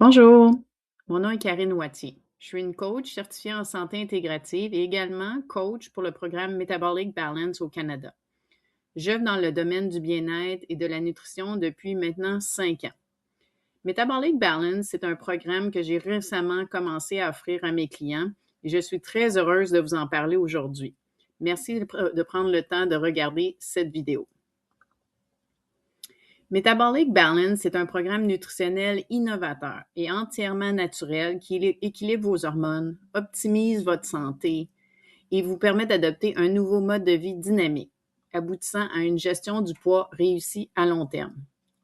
Bonjour, mon nom est Karine Wattier. Je suis une coach certifiée en santé intégrative et également coach pour le programme Metabolic Balance au Canada. J'œuvre dans le domaine du bien-être et de la nutrition depuis maintenant 5 ans. Metabolic Balance, c'est un programme que j'ai récemment commencé à offrir à mes clients et je suis très heureuse de vous en parler aujourd'hui. Merci de prendre le temps de regarder cette vidéo. Metabolic Balance est un programme nutritionnel innovateur et entièrement naturel qui équilibre vos hormones, optimise votre santé et vous permet d'adopter un nouveau mode de vie dynamique, aboutissant à une gestion du poids réussie à long terme.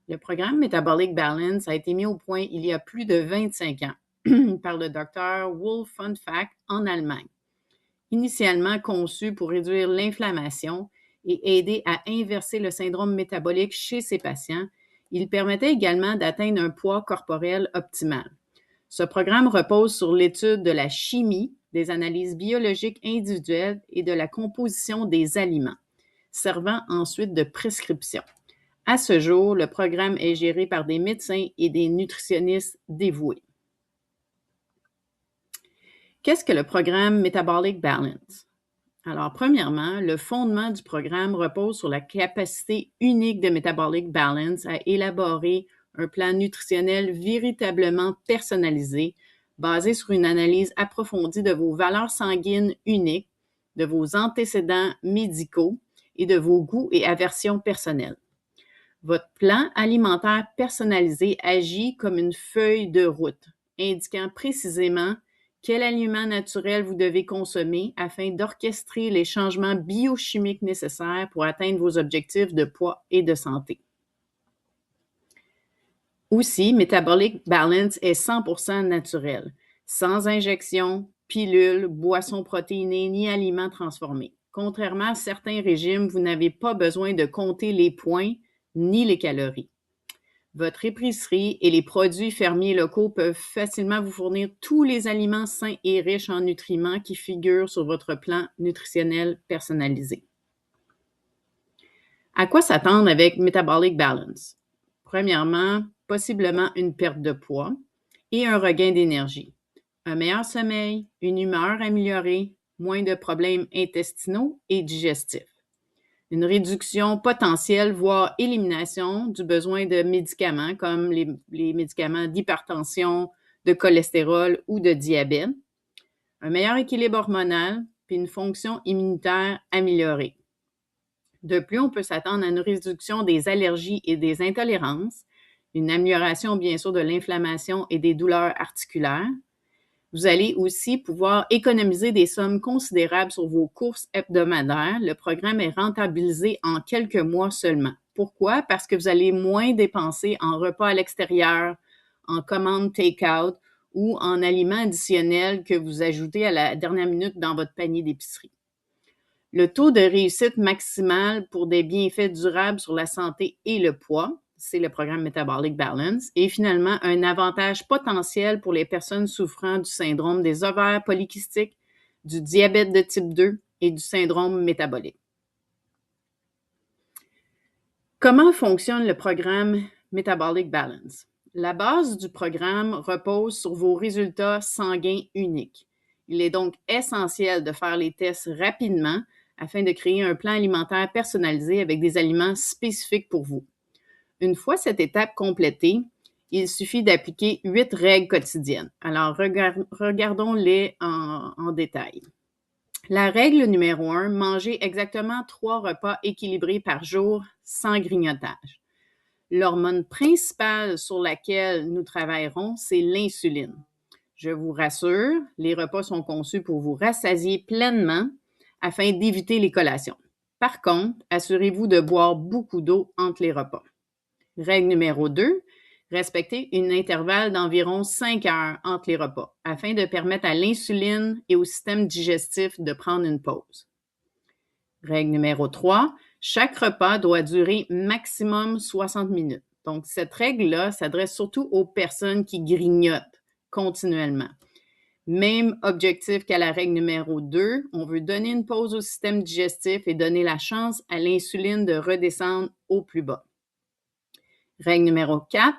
Le programme Metabolic Balance a été mis au point il y a plus de 25 ans par le docteur Wolf von Fack en Allemagne. Initialement conçu pour réduire l'inflammation et aider à inverser le syndrome métabolique chez ses patients, il permettait également d'atteindre un poids corporel optimal. Ce programme repose sur l'étude de la chimie, des analyses biologiques individuelles et de la composition des aliments, servant ensuite de prescription. À ce jour, le programme est géré par des médecins et des nutritionnistes dévoués. Qu'est-ce que le programme Metabolic Balance? Alors, premièrement, le fondement du programme repose sur la capacité unique de Metabolic Balance à élaborer un plan nutritionnel véritablement personnalisé, basé sur une analyse approfondie de vos valeurs sanguines uniques, de vos antécédents médicaux et de vos goûts et aversions personnelles. Votre plan alimentaire personnalisé agit comme une feuille de route, indiquant précisément quel aliment naturel vous devez consommer afin d'orchestrer les changements biochimiques nécessaires pour atteindre vos objectifs de poids et de santé. Aussi, Metabolic Balance est 100% naturel, sans injection, pilules, boissons protéinées ni aliments transformés. Contrairement à certains régimes, vous n'avez pas besoin de compter les points ni les calories. Votre épicerie et les produits fermiers locaux peuvent facilement vous fournir tous les aliments sains et riches en nutriments qui figurent sur votre plan nutritionnel personnalisé. À quoi s'attendre avec Metabolic Balance? Premièrement, possiblement une perte de poids et un regain d'énergie. Un meilleur sommeil, une humeur améliorée, moins de problèmes intestinaux et digestifs. Une réduction potentielle, voire élimination du besoin de médicaments comme les médicaments d'hypertension, de cholestérol ou de diabète. Un meilleur équilibre hormonal, puis une fonction immunitaire améliorée. De plus, on peut s'attendre à une réduction des allergies et des intolérances, une amélioration bien sûr de l'inflammation et des douleurs articulaires. Vous allez aussi pouvoir économiser des sommes considérables sur vos courses hebdomadaires. Le programme est rentabilisé en quelques mois seulement. Pourquoi? Parce que vous allez moins dépenser en repas à l'extérieur, en commandes take-out ou en aliments additionnels que vous ajoutez à la dernière minute dans votre panier d'épicerie. Le taux de réussite maximal pour des bienfaits durables sur la santé et le poids, c'est le programme Metabolic Balance, et finalement un avantage potentiel pour les personnes souffrant du syndrome des ovaires polykystiques, du diabète de type 2 et du syndrome métabolique. Comment fonctionne le programme Metabolic Balance? La base du programme repose sur vos résultats sanguins uniques. Il est donc essentiel de faire les tests rapidement afin de créer un plan alimentaire personnalisé avec des aliments spécifiques pour vous. Une fois cette étape complétée, il suffit d'appliquer 8 règles quotidiennes. Alors, regardons-les en détail. La règle numéro 1, manger exactement 3 repas équilibrés par jour sans grignotage. L'hormone principale sur laquelle nous travaillerons, c'est l'insuline. Je vous rassure, les repas sont conçus pour vous rassasier pleinement afin d'éviter les collations. Par contre, assurez-vous de boire beaucoup d'eau entre les repas. Règle numéro 2, respectez un intervalle d'environ 5 heures entre les repas afin de permettre à l'insuline et au système digestif de prendre une pause. Règle numéro 3, chaque repas doit durer maximum 60 minutes. Donc, cette règle-là s'adresse surtout aux personnes qui grignotent continuellement. Même objectif qu'à la règle numéro 2, on veut donner une pause au système digestif et donner la chance à l'insuline de redescendre au plus bas. Règle numéro 4,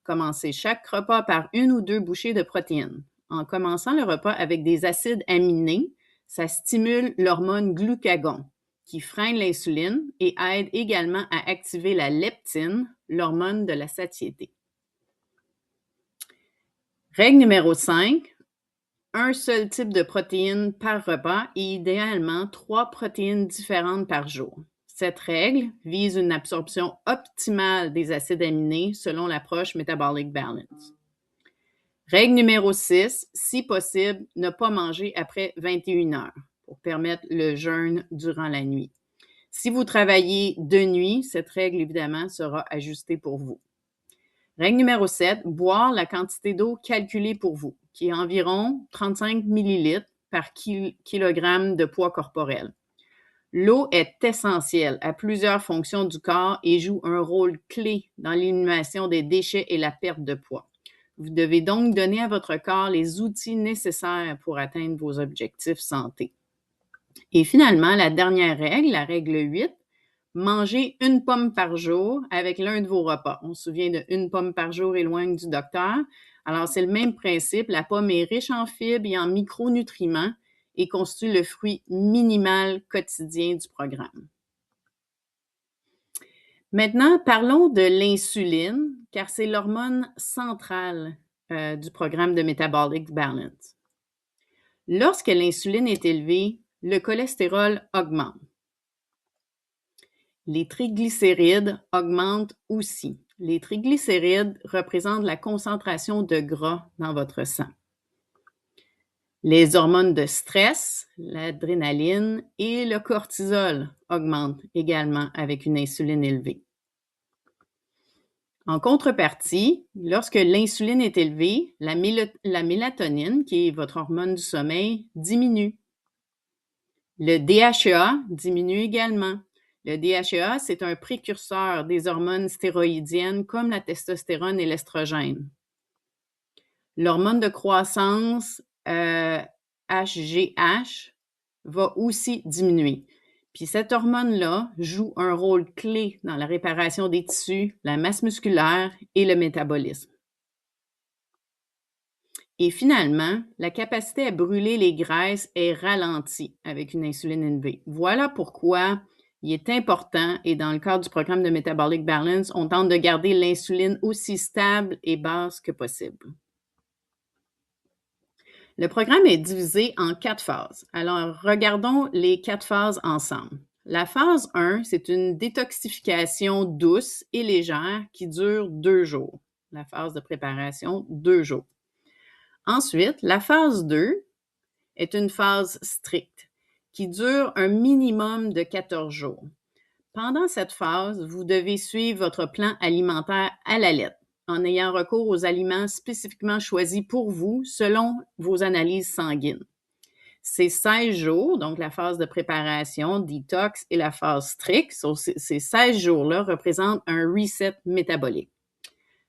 Commencez chaque repas par 1 ou 2 bouchées de protéines. En commençant le repas avec des acides aminés, ça stimule l'hormone glucagon, qui freine l'insuline et aide également à activer la leptine, l'hormone de la satiété. Règle numéro 5, un seul type de protéines par repas et idéalement 3 protéines différentes par jour. Cette règle vise une absorption optimale des acides aminés selon l'approche Metabolic Balance. Règle numéro 6, si possible, ne pas manger après 21 heures pour permettre le jeûne durant la nuit. Si vous travaillez de nuit, cette règle, évidemment, sera ajustée pour vous. Règle numéro 7, boire la quantité d'eau calculée pour vous, qui est environ 35 ml par kilogramme de poids corporel. L'eau est essentielle à plusieurs fonctions du corps et joue un rôle clé dans l'élimination des déchets et la perte de poids. Vous devez donc donner à votre corps les outils nécessaires pour atteindre vos objectifs santé. Et finalement, la dernière règle, la règle 8, mangez 1 pomme par jour avec l'un de vos repas. On se souvient de 1 pomme par jour éloigne du docteur. Alors, c'est le même principe. La pomme est riche en fibres et en micronutriments et constitue le fruit minimal quotidien du programme. Maintenant, parlons de l'insuline, car c'est l'hormone centrale du programme de Metabolic Balance. Lorsque l'insuline est élevée, le cholestérol augmente. Les triglycérides augmentent aussi. Les triglycérides représentent la concentration de gras dans votre sang. Les hormones de stress, l'adrénaline et le cortisol augmentent également avec une insuline élevée. En contrepartie, lorsque l'insuline est élevée, la mélatonine, qui est votre hormone du sommeil, diminue. Le DHEA diminue également. Le DHEA, c'est un précurseur des hormones stéroïdiennes comme la testostérone et l'estrogène. L'hormone de croissance, HGH, va aussi diminuer. Puis cette hormone-là joue un rôle clé dans la réparation des tissus, la masse musculaire et le métabolisme. Et finalement, la capacité à brûler les graisses est ralentie avec une insuline élevée. Voilà pourquoi il est important, et dans le cadre du programme de Metabolic Balance, on tente de garder l'insuline aussi stable et basse que possible. Le programme est divisé en 4 phases. Alors, regardons les 4 phases ensemble. La phase 1, c'est une détoxification douce et légère qui dure 2 jours. La phase de préparation, 2 jours. Ensuite, la phase 2 est une phase stricte qui dure un minimum de 14 jours. Pendant cette phase, vous devez suivre votre plan alimentaire à la lettre, en ayant recours aux aliments spécifiquement choisis pour vous selon vos analyses sanguines. Ces 16 jours, donc la phase de préparation, détox et la phase stricte, ces 16 jours-là représentent un reset métabolique.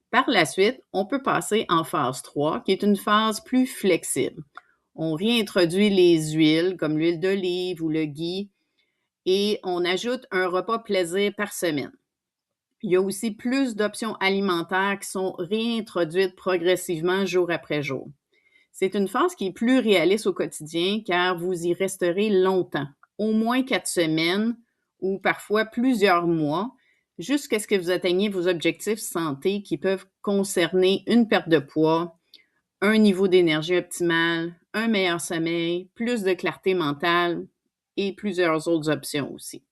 Par la suite, on peut passer en phase 3, qui est une phase plus flexible. On réintroduit les huiles, comme l'huile d'olive ou le ghee, et on ajoute un repas plaisir par semaine. Il y a aussi plus d'options alimentaires qui sont réintroduites progressivement jour après jour. C'est une phase qui est plus réaliste au quotidien car vous y resterez longtemps, au moins 4 semaines ou parfois plusieurs mois, jusqu'à ce que vous atteigniez vos objectifs santé qui peuvent concerner une perte de poids, un niveau d'énergie optimal, un meilleur sommeil, plus de clarté mentale et plusieurs autres options aussi.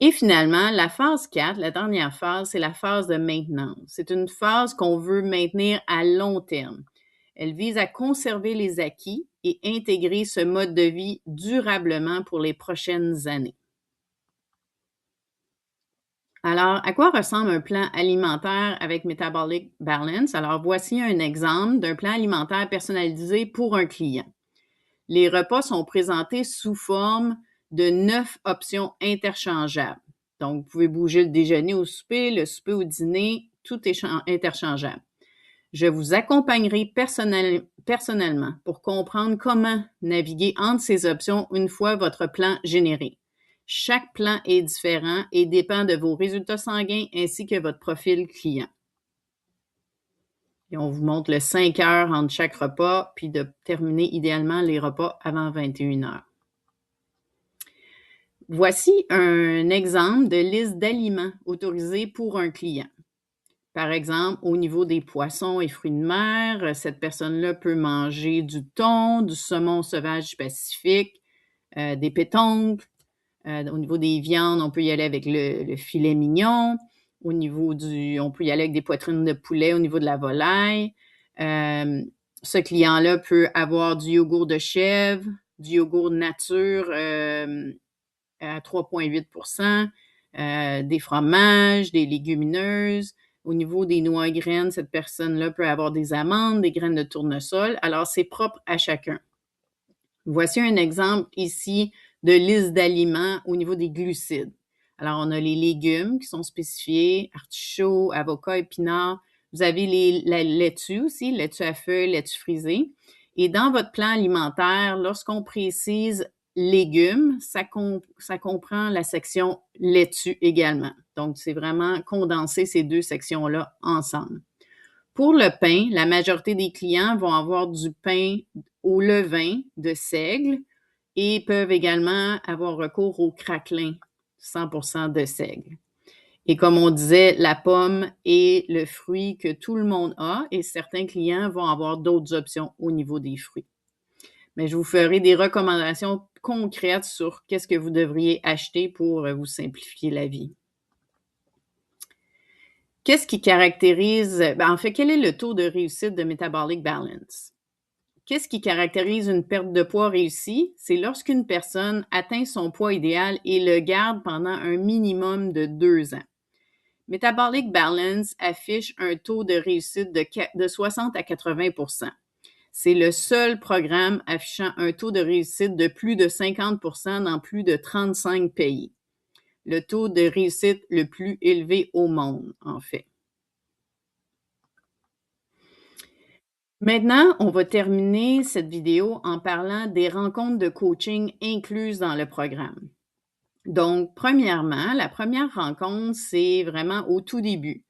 Et finalement, la phase 4, la dernière phase, c'est la phase de maintenance. C'est une phase qu'on veut maintenir à long terme. Elle vise à conserver les acquis et intégrer ce mode de vie durablement pour les prochaines années. Alors, à quoi ressemble un plan alimentaire avec Metabolic Balance? Alors, voici un exemple d'un plan alimentaire personnalisé pour un client. Les repas sont présentés sous forme de 9 options interchangeables. Donc, vous pouvez bouger le déjeuner au souper, le souper au dîner, tout est interchangeable. Je vous accompagnerai personnellement pour comprendre comment naviguer entre ces options une fois votre plan généré. Chaque plan est différent et dépend de vos résultats sanguins ainsi que votre profil client. Puis on vous montre le 5 heures entre chaque repas, puis de terminer idéalement les repas avant 21 heures. Voici un exemple de liste d'aliments autorisés pour un client. Par exemple, au niveau des poissons et fruits de mer, cette personne-là peut manger du thon, du saumon sauvage du Pacifique, des pétoncles. Au niveau des viandes, on peut y aller avec le filet mignon. On peut y aller avec des poitrines de poulet au niveau de la volaille. Ce client-là peut avoir du yogourt de chèvre, du yogourt nature à 3,8 %, des fromages, des légumineuses. Au niveau des noix et graines, cette personne-là peut avoir des amandes, des graines de tournesol. Alors, c'est propre à chacun. Voici un exemple ici de liste d'aliments au niveau des glucides. Alors, on a les légumes qui sont spécifiés, artichauts, avocats, épinards. Vous avez la laitue aussi, laitue à feuilles, laitue frisée. Et dans votre plan alimentaire, lorsqu'on précise légumes, ça comprend la section laitue également. Donc, c'est vraiment condenser ces deux sections-là ensemble. Pour le pain, la majorité des clients vont avoir du pain au levain de seigle et peuvent également avoir recours au craquelin 100% de seigle. Et comme on disait, la pomme est le fruit que tout le monde a et certains clients vont avoir d'autres options au niveau des fruits. Mais je vous ferai des recommandations concrètes sur qu'est-ce que vous devriez acheter pour vous simplifier la vie. Qu'est-ce qui caractérise, en fait, quel est le taux de réussite de Metabolic Balance? Qu'est-ce qui caractérise une perte de poids réussie? C'est lorsqu'une personne atteint son poids idéal et le garde pendant un minimum de 2 ans. Metabolic Balance affiche un taux de réussite de 60 à 80 %. C'est le seul programme affichant un taux de réussite de plus de 50 % dans plus de 35 pays. Le taux de réussite le plus élevé au monde, en fait. Maintenant, on va terminer cette vidéo en parlant des rencontres de coaching incluses dans le programme. Donc, premièrement, la première rencontre, c'est vraiment au tout début.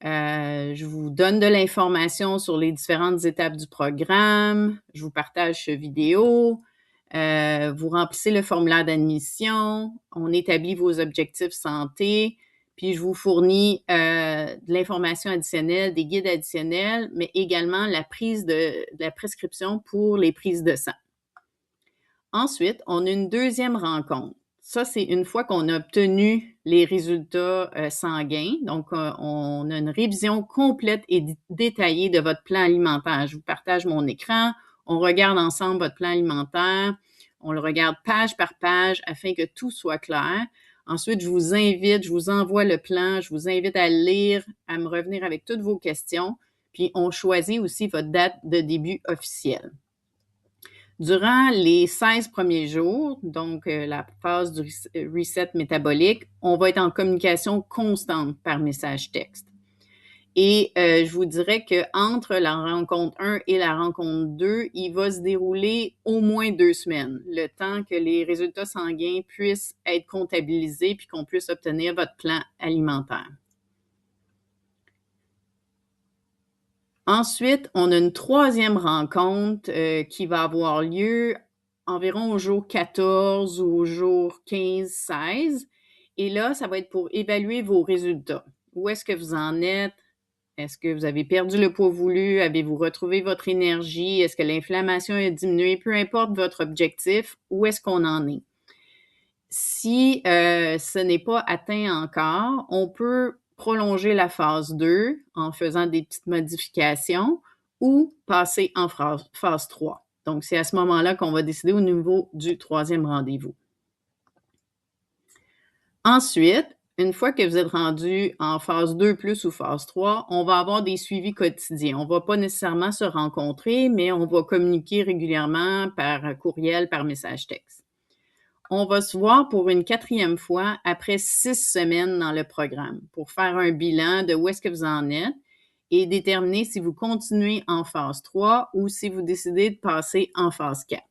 Je vous donne de l'information sur les différentes étapes du programme, je vous partage ce vidéo, vous remplissez le formulaire d'admission, on établit vos objectifs santé, puis je vous fournis de l'information additionnelle, des guides additionnels, mais également la prise de la prescription pour les prises de sang. Ensuite, on a une deuxième rencontre. Ça, c'est une fois qu'on a obtenu les résultats sanguins. Donc, on a une révision complète et détaillée de votre plan alimentaire. Je vous partage mon écran. On regarde ensemble votre plan alimentaire. On le regarde page par page afin que tout soit clair. Ensuite, je vous envoie le plan. Je vous invite à le lire, à me revenir avec toutes vos questions. Puis, on choisit aussi votre date de début officielle. Durant les 16 premiers jours, donc la phase du reset métabolique, on va être en communication constante par message texte. Et je vous dirais qu'entre la rencontre 1 et la rencontre 2, il va se dérouler au moins 2 semaines, le temps que les résultats sanguins puissent être comptabilisés puis qu'on puisse obtenir votre plan alimentaire. Ensuite, on a une troisième rencontre qui va avoir lieu environ au jour 14 ou au jour 15-16. Et là, ça va être pour évaluer vos résultats. Où est-ce que vous en êtes? Est-ce que vous avez perdu le poids voulu? Avez-vous retrouvé votre énergie? Est-ce que l'inflammation a diminué? Peu importe votre objectif, où est-ce qu'on en est? Si ce n'est pas atteint encore, on peut prolonger la phase 2 en faisant des petites modifications ou passer en phase 3. Donc, c'est à ce moment-là qu'on va décider au niveau du troisième rendez-vous. Ensuite, une fois que vous êtes rendu en phase 2 plus ou phase 3, on va avoir des suivis quotidiens. On ne va pas nécessairement se rencontrer, mais on va communiquer régulièrement par courriel, par message texte. On va se voir pour une 4e fois après 6 semaines dans le programme pour faire un bilan de où est-ce que vous en êtes et déterminer si vous continuez en phase 3 ou si vous décidez de passer en phase 4.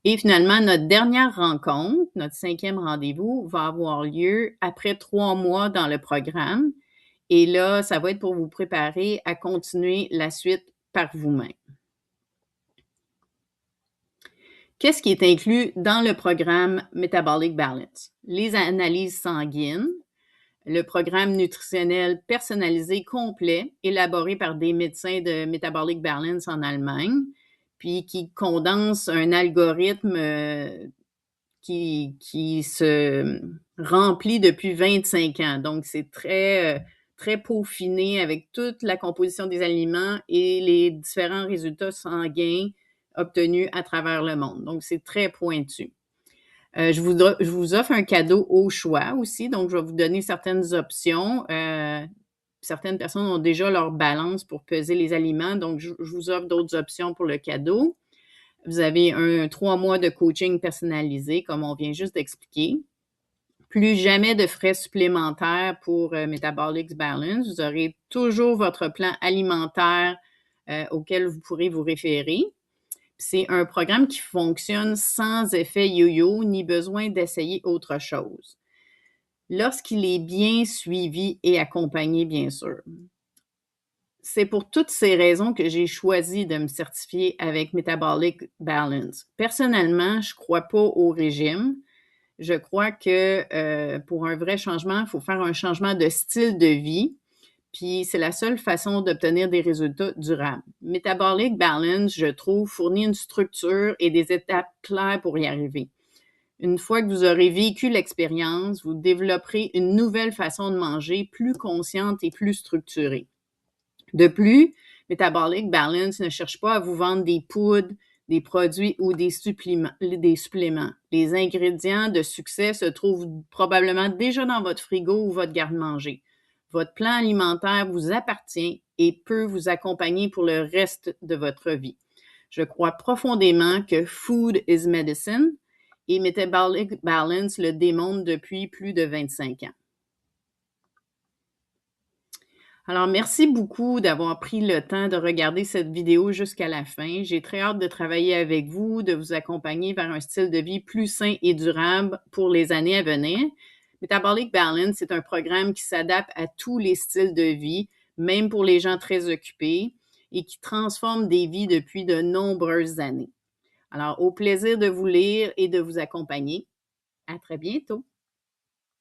Et finalement, notre dernière rencontre, notre 5e rendez-vous, va avoir lieu après 3 mois dans le programme Et là, ça va être pour vous préparer à continuer la suite par vous-même. Qu'est-ce qui est inclus dans le programme Metabolic Balance? Les analyses sanguines, le programme nutritionnel personnalisé complet, élaboré par des médecins de Metabolic Balance en Allemagne, puis qui condense un algorithme qui se remplit depuis 25 ans. Donc, c'est très peaufiné avec toute la composition des aliments et les différents résultats sanguins obtenus à travers le monde. Donc, c'est très pointu. Je vous offre un cadeau au choix aussi. Donc, je vais vous donner certaines options. Certaines personnes ont déjà leur balance pour peser les aliments. Donc, je vous offre d'autres options pour le cadeau. Vous avez 3 mois de coaching personnalisé, comme on vient juste d'expliquer. Plus jamais de frais supplémentaires pour Metabolic Balance. Vous aurez toujours votre plan alimentaire auquel vous pourrez vous référer. C'est un programme qui fonctionne sans effet yo-yo ni besoin d'essayer autre chose. Lorsqu'il est bien suivi et accompagné, bien sûr. C'est pour toutes ces raisons que j'ai choisi de me certifier avec Metabolic Balance. Personnellement, je ne crois pas au régime. Je crois que pour un vrai changement, il faut faire un changement de style de vie. Puis c'est la seule façon d'obtenir des résultats durables. Metabolic Balance, je trouve, fournit une structure et des étapes claires pour y arriver. Une fois que vous aurez vécu l'expérience, vous développerez une nouvelle façon de manger plus consciente et plus structurée. De plus, Metabolic Balance ne cherche pas à vous vendre des poudres, des produits ou des suppléments. Les ingrédients de succès se trouvent probablement déjà dans votre frigo ou votre garde-manger. Votre plan alimentaire vous appartient et peut vous accompagner pour le reste de votre vie. Je crois profondément que food is medicine et Metabolic Balance le démontre depuis plus de 25 ans. Alors, merci beaucoup d'avoir pris le temps de regarder cette vidéo jusqu'à la fin. J'ai très hâte de travailler avec vous, de vous accompagner vers un style de vie plus sain et durable pour les années à venir. Metabolic Balance, c'est un programme qui s'adapte à tous les styles de vie, même pour les gens très occupés, et qui transforme des vies depuis de nombreuses années. Alors, au plaisir de vous lire et de vous accompagner. À très bientôt.